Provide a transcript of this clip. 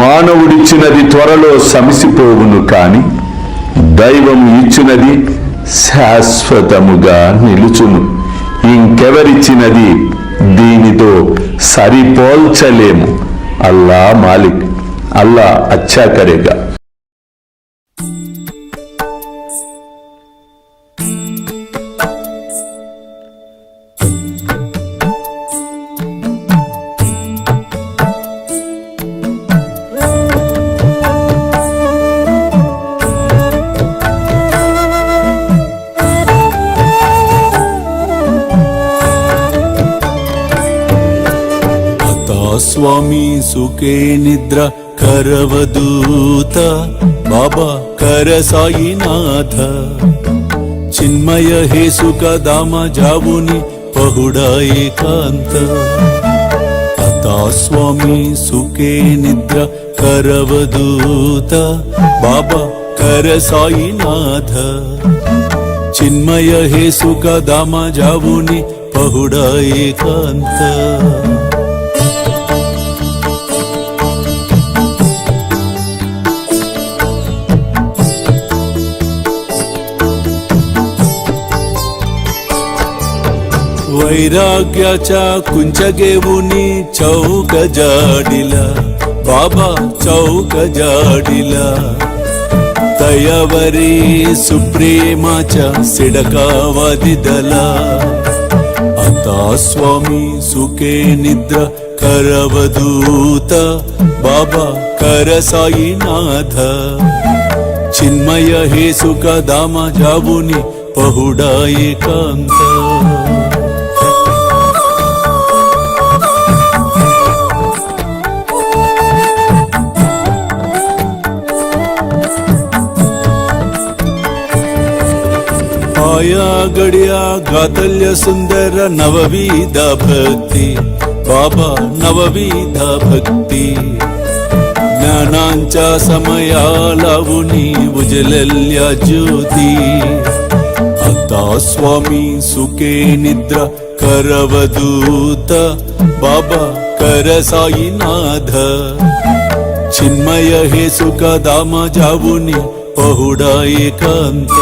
మానవుడిచ్చినది త్వరలో సమసిపోవును, కాని దైవము ఇచ్చినది శాశ్వతముగా నిలుచును. ఇంకెవరిచ్చినది దీనితో సరిపోల్చలేము. అల్లా మాలిక్, అల్లా అచ్చా కరేగా. స్వామి సుఖే నిద్ర కరవదూత బాబా కర సాయినాథ చిన్మయ హే సుఖ దామ జావుని పహుడా ఏకాంత అతా స్వామి సుఖే నిద్ర కరవదూత బాబా కర సాయినాథ చిన్మయ హే సుఖ దామ జావుని పహుడా ఏకాంత वैराग्याच्या कुंचगेवुनी चौक जाडिला बाबा चौक जाडिला तयावरी सुप्रेमाच्या सिडकावादिदला आता स्वामी सुखे निद्र करवदूत बाबा कर साईनाथ चिन्मय हे सुख दामा जावुनी पहुडा एकांत आया गड्या गातल्य सुंदर नवविध भक्ती बाबा नवविध भक्ती ज्ञानांच्या समया लावुनी उजलल्या ज्योती आता स्वामी सुखे निद्रा करवदूत बाबा कर साईनाथ चिन्मय हे सुख दाम जावुनी पहुडा एकांत